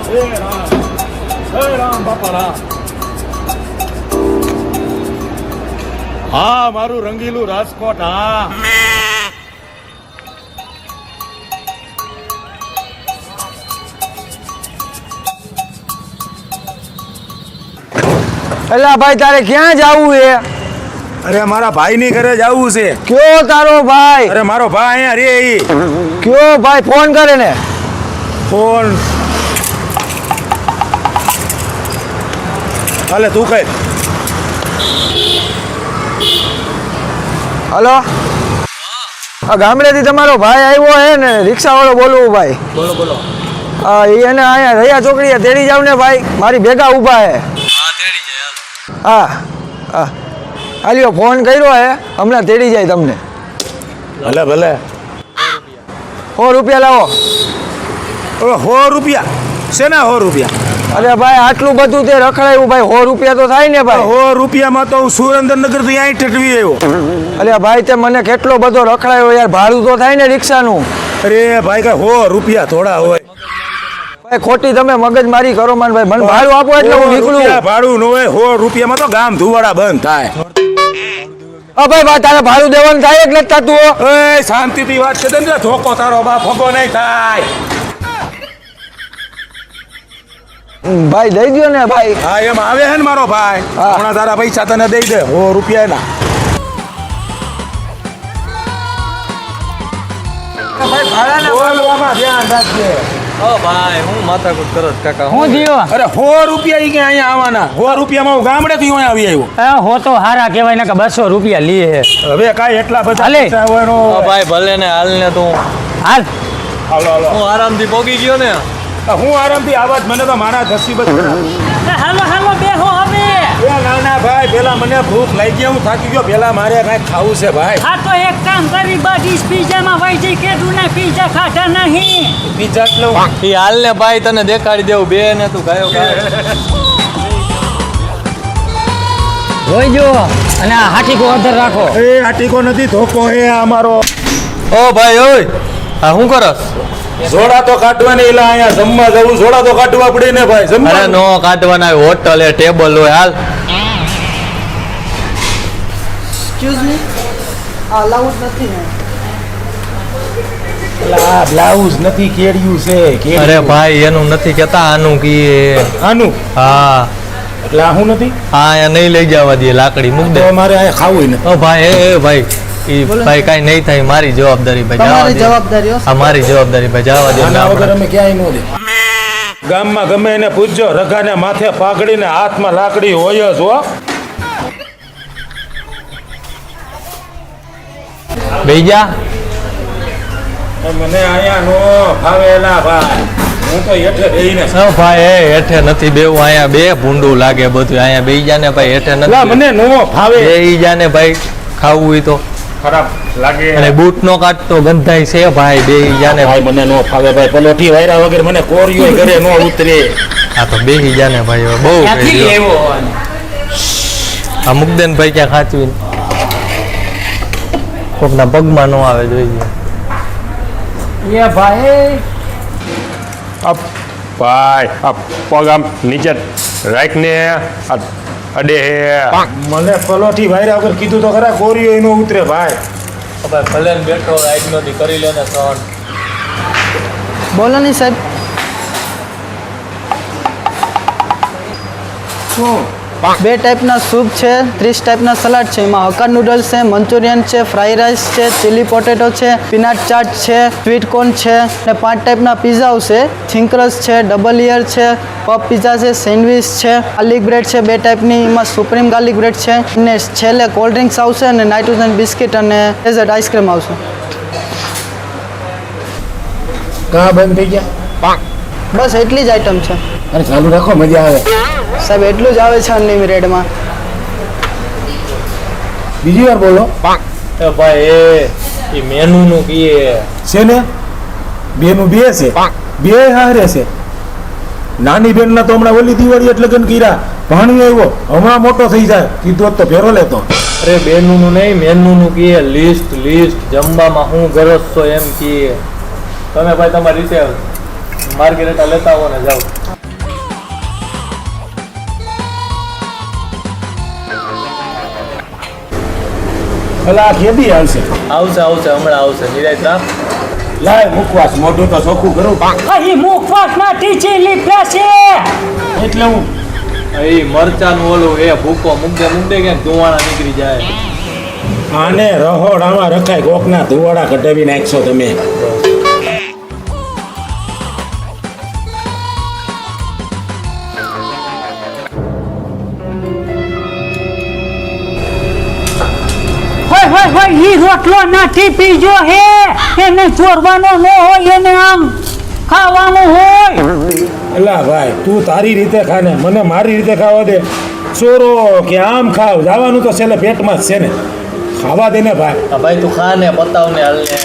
રામ બાપા રામ. હા મારું રંગીલું રાજકોટ. હા એલા ભાઈ તારે ક્યાં જાવું છે? અરે મારા ભાઈ ની ઘરે જવું છે. કયો તારો ભાઈ? અરે મારો ભાઈ અહીંયા રે. કયો ભાઈ? ફોન કરે ને. ફોન હાલે તું કઈ. હલો, આ ગામડેથી તમારો ભાઈ આવ્યો હે ને, રિક્ષા વાળો બોલું ભાઈ. બોલો બોલો. હા એને અહીંયા રૈયા ચોકડીએ તેડી જાવ ને ભાઈ, મારી ભેગા ઊભા હે. હા તેડી જાય હાલો. હા હા હાલ્યો, ફોન કર્યો હે, હમણાં તેડી જાય તમને. ભલે ભલે. 100 રૂપિયા લાવો. હવે 100 રૂપિયા શેના 100 રૂપિયા? અરે ભાઈ આટલું બધું તે રખડાયું ભાઈ, 100 રૂપિયા તો થાય ને ભાઈ. 100 રૂપિયામાં તો હું સુરેન્દ્રનગર થી અહીં ઠઠવી આવ્યો. અરે ભાઈ તે મને કેટલો બધો રખડાયો યાર, ભાડું તો થાય ને રિક્ષાનું. અરે ભાઈ કઈ 100 રૂપિયા થોડા હોય? ભાઈ ખોટી તમે મગજમારી કરો માન ભાઈ, મને ભાડું આપો એટલે હું નીકળું. ભાડું ન હોય 100 રૂપિયામાં તો ગામ ધુવાડા બંધ થાય. ભાઈ તારે ભાડું દેવાનું થાય એટલે જ થતું હો. એ શાંતિથી વાત છે ને, ધોકો તારો બાપ ફગો નહીં થાય. ભાઈ દઈ દ્યો ને ભાઈ. હા એમ આવે હે ને મારો ભાઈ. હા. હમણાં તારા પૈસા તને દઈ દે 100 રૂપિયા ના. ભાઈ ભાડાના બોલવામાં ધ્યાન રાખજે. ઓ ભાઈ હું માથાકૂટ કરો છો કાકા. હું થયો? અરે 100 રૂપિયા ઈ કે અહીંયા આવવાના. 100 રૂપિયામાં હું ગામડેથી અહીંયા આવી આવ્યો. હો તો હારા કહેવાય ને કે 200 રૂપિયા લે હે. હવે કાંઈ એટલા બધા હાલે. પૈસા હોય નો. ઓ ભાઈ ભલે ને હાલ ને તું. હાલ. હાલો હાલો. હું આરામથી પોગી ગયો ને. હું આરામથી આવાજ મને તો મારા નસીબ જ ખરાબ. હાલો હાલો બેહો હવે. એ નાના ભાઈ પેલા મને ભૂખ લાગી, હું થાકી ગયો. પેલા મારે કાંઈક ખાવું છે ભાઈ. હા તો એક કામ કરી, બધી પીઝામાં વહી જઈ કે તું ને પીઝા ખાતા નહીં. પીઝા જ લઉં. ઈ હાલ ને ભાઈ તને દેખાડી દેવું બે ને તું ગાયો ગાય. જોઈ જો અને આ હાથી કો અધર રાખો. એ આ ટીકો નથી, ધોકો હે આ અમારો. ઓ ભાઈ ઓય હા હું કરસ? જોડા તો કાઢવાની, એલા અહીંયા જમવા જવું, જોડા તો કાઢવા પડે ને ભાઈ. અરે જમવા નો કાઢવાના હોટલ એ ટેબલ હોય હાલ. એક્સક્યુઝ મી, આ અલાઉડ નથી ને. આ બ્લાઉઝ નથી, કેડિયું છે કેડિયું. અરે ભાઈ એનું નથી કેતા આનું કીએ. આનું હા એટલે આ હું નથી. હા અહીંયા નહીં લઈ જવા દે, લાકડી મૂક દે. તો મારે અહીંયા ખાવું ને. ઓ ભાઈ એ ભાઈ ઈ ભાઈ કાઈ નહીં થાય, મારી જવાબદારી ભાઈ જવા દે. જવાબદારી આ મારી જવાબદારી ભાઈ જવા દે. આના વગર અમે ક્યાંય ન દે. ગામમાં ગમે એને પૂછજો, રઘાને માથે પાઘડીને હાથમાં લાકડી હોય જ હો. બેજા મને અહીંયા નો ફાવેલા ભાઈ. હું તો હેઠે બેહીને ઓ ભાઈ એ હેઠે નથી બેવું, અહીંયા બે ભૂંડું લાગે બધું. અહીંયા બેહી જા ને ભાઈ, હેઠે લા નથી. મને નો ફાવે. બેહી જા ને ભાઈ, ખાવું હોય તો. ખરાબ લાગે અને બૂટ નો કાઢતો ગંધાય છે ભાઈ, બેહી જા ને ભાઈ. મને નો ફાવે ભાઈ. પલોઠી વાયરા વગર મને કોરિયો ઘરે નો ઉતરે. હા તો બેહી જા ને ભાઈ, હવે બહુ કહી દ્યો. આ મુકદેન ભાઈ ક્યાં ખાચવી કોકના પગમાં નો આવે જોઈએ. એ ભાઈ અપ ભાઈ આ પગ આમ નીચે રાખને અડે હે. મને પલોઠી વાયરા વગર કીધું તો ખરા, કોરિયો નો ઉતરે ભાઈ. ભાઈ ભલે ને બેઠો રાઈટ નો કરી લે ને સણ. બોલો નહીં સાહેબ. શું બે ટાઈપના સૂપ છે, 30 ટાઈપના સલાડ છે. એમાં હક્કા નૂડલ્સ છે, મંચુરિયન છે, ફ્રાઈ રાઈસ છે, ચીલી પોટેટો છે, પીનટ ચાટ છે, સ્વીટ કોર્ન છે અને 5 ટાઈપના પીઝાઓ છે. થિંકરસ છે, ડબલ ઇયર છે, પફ પીઝા છે, સેન્ડવિચ છે, ગાર્લિક બ્રેડ છે 2 ટાઈપની. એમાં સુપ્રીમ ગાર્લિક બ્રેડ છે અને છેલ્લે કોલ્ડ ડ્રિંક્સ આવશે અને નાઇટ્રોજન બિસ્કિટ અને ડેઝર્ટ આઈસ્ક્રીમ આવશે. કાં બંધ થઈ ગયા? બસ એટલી જ આઈટમ છે અરે ચાલુ રાખો, મજા આવે. સાહેબ. એટલું જ આવે છે અનલિમિટેડમાં. બીજી વાર બોલો. એ ભાઈ એ મેનુ નું કીએ છે ને બે નું બે છે, બે હારે છે. નાની બેન ના તો હમણાં ઓલી દિવાળી એટલે લગ્ન કર્યા, ભાણિયો આવ્યો, હમણાં મોટો થઈ જાય, કીધું હોત તો ફેરો લેતો. અરે બેનુ નું નહીં, મેનુ નું કીએ. લિસ્ટ લિસ્ટ જમવામાં હું ગરજ છો એમ કીએ. તમે ભાઈ તમારી રીતે માર્ગેરેટા લેતા આવો ને જાઓ. ભલા ખેદી આવશે. આવશે આવશે હમણાં આવશે નિરાય રાખ. લાય મુખવાસ મોઢું તો ચોખ્ખું કરું અહીં મુખવાસમાંથી ચીલી છે એટલે હું એ મરચાનું ઓલું એ ભૂકો મુકદે કે ધુવાણા નીકળી જાય. આને રહોડામાં રખાય કોકના ધુવાડા કઢાવી નાખશો તમે. હોય ઈ રોટલો નથી પીજો હે એને ચોરવાનો ન હોય એને આમ ખાવાનું હોય એલા ભાઈ તું તારી રીતે ખાને મને મારી રીતે ખાવા દે. ચોરો કે આમ ખાવ જવાનું તો છેલ્લે પેટમાં જ છે ને. ખાવા દે ને ભાઈ. આ ભાઈ તું ખા ને પતાવ ને હાલ ને.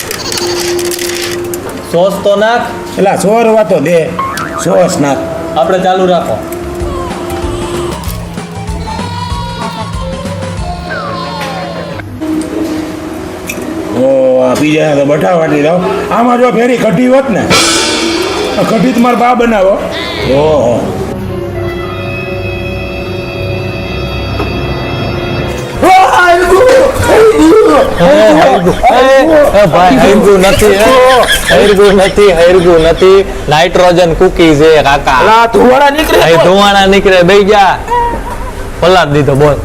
સોસ તો નાખ. એલા ચોરવા તો દે. સોસ નાખ. આપણે ચાલુ રાખો. ઓ આ પીઝા તો બઠા વાટી દો. આમાં જો ફેરી કઢી હોત ને કઢી તમારા બા બનાવો. ઓહો નાઇટ્રોજન કુકી છે કાકા. ધુવાણા નીકળે બેઈ જા. પલાટ દીધો બોલ.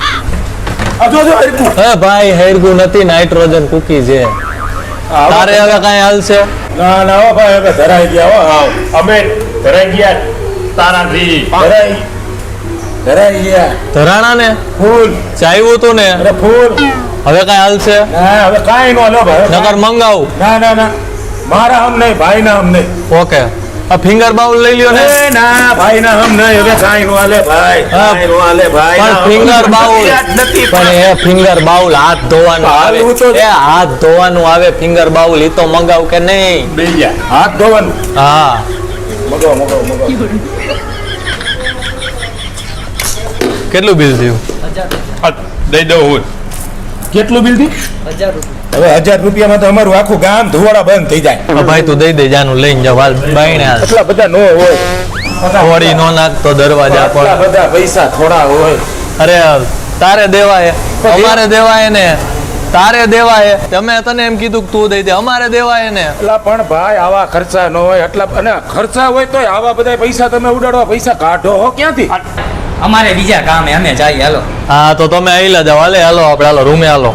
ભાઈ હેરગુ નથી નાઇટ્રોજન કુકી છે. તારે હવે કઈ હાલશે? ના ના હો ભાઈ હવે ધરાઈ ગયા હો. અમે ધરાઈ ગયા તારાથી. ધરાઈ ગયા ધરાણા ને ફૂલ. ચાવ્યું તું ને અરે ફૂલ. હવે કઈ હાલશે? ના હવે કાંઈ નો લો ભાઈ. નકર મંગાવું. ના ના ના મારા હમ નહીં ભાઈ ના હમ નહીં. ઓકે આ ફિંગર બાઉલ લઈ લ્યો ને. એ ના ભાઈ ના હમ નહીં. હવે કાંઈ નો હાલે ભાઈ. કાંઈ નો હાલે ભાઈ. પણ ફિંગર બાઉલ નથી પણ એ ફિંગર બાઉલ હાથ ધોવાનું આવે. હાલવું તો- એ હાથ ધોવાનું આવે ફિંગર બાઉલ. ઈ તો મંગાવ કે નહીં? બે ગયા. હાથ ધોવાનું. હા મગાવો મગાવો. કેટલું બિલ થયું? આ દઈ દઉં હું. કેટલું બિલ થયું? હવે 1000 રૂપિયામાં તો અમારું આખું ગામ ધુવાડા બંધ થઈ જાય. આ ભાઈ તું દઈ દે જાનું લઈને જાવ હાલ બાઈને હાલ. એટલા બધા નો હોય. થોડી નો નાખતો દરવાજા આટલા પર. બધા પૈસા થોડા હોય. અરે તારે દેવાય અમારે દેવાય ને તારે દેવાય. તમે તને એમ કીધું કે તું દઈ દે અમારે દેવાય ને. એટલા પણ ભાઈ આવા ખર્ચા ન હોય. એટલા અને ખર્ચા હોય તોય આવા બધા પૈસા તમે ઉડાડવા પૈસા કાઢો હો ક્યાંથી? અમારે બીજા કામે અમે જઈએ હાલો. હા તો તમે આઈલા જાવ. હાલે હાલો આપણે હાલો રૂમે હાલો.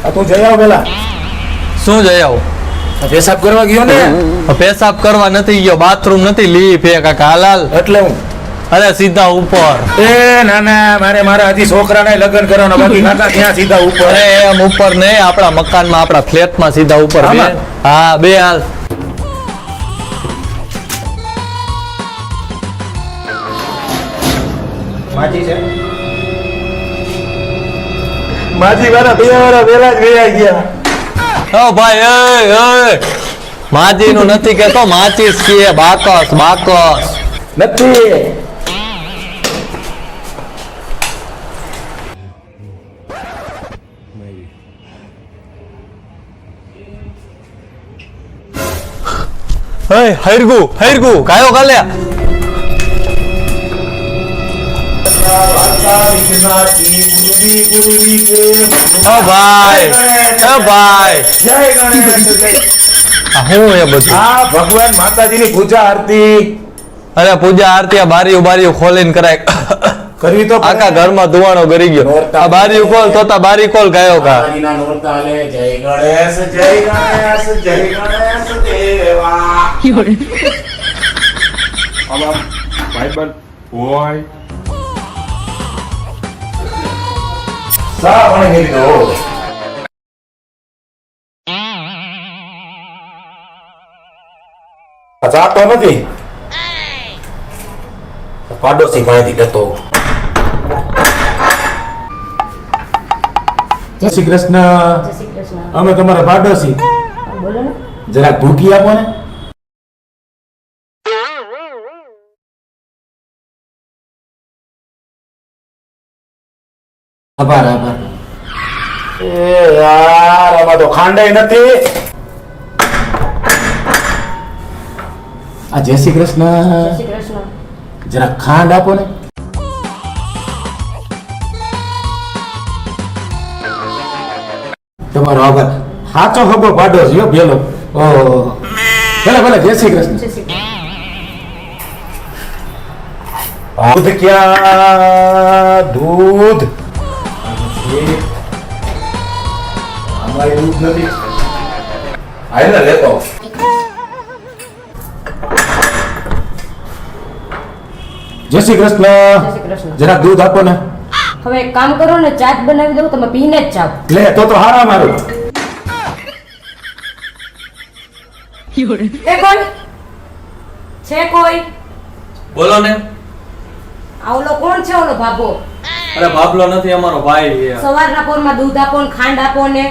આ તું જઈ આવ પેલા. શું જઈ આવું? પેશાબ કરવા ગયો ને પેશાબ કરવા નથી ગયો. બાથરૂમ નથી લી ફે કાકા હાલ હાલ. એટલે હું અરે સીધા ઉપર. એ ના ના મારે મારા હજી છોકરાને લગ્ન કરવાના બાકી કાકા ત્યાં સીધા ઉપર. અરે એમ ઉપર નહીં આપણા મકાનમાં આપણા ફ્લેટમાં સીધા ઉપર. બે. આમાં? હા બે હાલ. માજી છે માજી વાળા 2 વર્ષ પહેલા જ વયા ગયા. ઓ ભાઈ એ માજી નું નથી કેતો માચીસ કે બાકસ બાકસ. નથી હૈરગુ હૈરગુ કાયો કાલે. ઓ ભાઈ ઓ ભાઈ જય ગણેશ જય. આ હું એ બધું. આ ભગવાન માતાજીની પૂજા આરતી અરે પૂજા આરતી આ બારીઓ બારીઓ ખોલીને કરાય. કરવી તો આખા ઘરમાં ધુવાણો કરી ગયો. આ બારીઓ ખોલ તો તા બારી ખોલ ગાયો કા. માતાજીના નોરતા લે. જય ગણેશ જય ગણેશ જય ગણેશ દેવા. ભાઈબંધ હોય સા પણ મેરી દો. જાતો નથી પાડોશી પાસેથી લેતો. જય શ્રી કૃષ્ણ. અમે તમારા પાડોશી. જરાક ભૂકી આપો ને. આભાર આભાર. એ યાર આમાં તો ખાંડાઈ નથી. આ જય શ્રી કૃષ્ણ. જરા ખાંડ આપો ને. તમારો આભાર. સાચો ખબર પાડો છે હો પેલો. ઓહો ભલે ભલે જય શ્રી કૃષ્ણ. દૂધ ક્યાં? દૂધ અમારી દૂધ નથી. આઈને લેતો આવું. જય શ્રી કૃષ્ણ. જરા દૂધ આપો ને. હવે એક કામ કરો ને, ચા જ બનાવી દઉં, તમે પીને જ જાઓ. લે તો હારા મારું. એ કોણ છે? કોઈ બોલો ને. આ ઓલો કોણ છે? ઓલો ભાભો અરે બાબલો નથી, અમારો ભાઈ છે. સવારના પોરમાં દૂધ આપો ને ખાંડ આપો ને.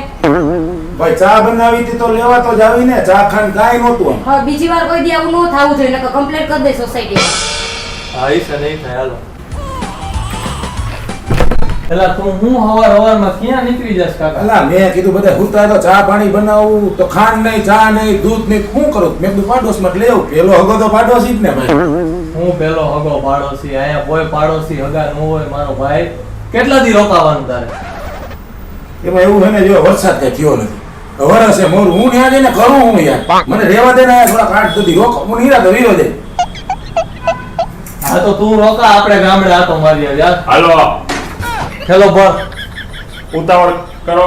ભાઈ ચા બનાવી હતી તો લેવા તો જાવી ને. ચા ખાંડ કાંઈ નહોતું. હવે બીજી વાર કોઈ દી આવું ન થવું જોઈએ, નકર કમ્પ્લેન્ટ કરી દે સોસાયટીમાં. હા ઈ છે નહીં થાય હાલો. એલા તું હું હવારમાં ક્યાં નીકળી જશ કાકા? અલા મેં કીધું બધા હુતા તો ચા પાણી બનાવું તો ખાંડ નહીં, ચા નહીં, દૂધ નહીં, શું કરું? મેં કીધું પાડોશમાં જ લેવું. પેલો હગો તો પાડોશી જ ને ભાઈ. હું પેલો હગો પાડોશી, અહીંયા કોઈ પાડોશી હગા ન હોય મારો ભાઈ. કેટલા દી રોકાવાનું તારે? એમાં એવું છે ને, જો વરસાદ કઈ થયો નથી, વરસે મોરું. હું ત્યાં જઈને કરું હું યાર, મને રહેવા દે ને થોડા કાઢ સુધી રોક. હું નીરા તો વીરો દે. હા તો તું રોકા, આપણે ગામડે આતો મારીએ યાર. હાલો હેલો ભર ઉતાવળ કરો.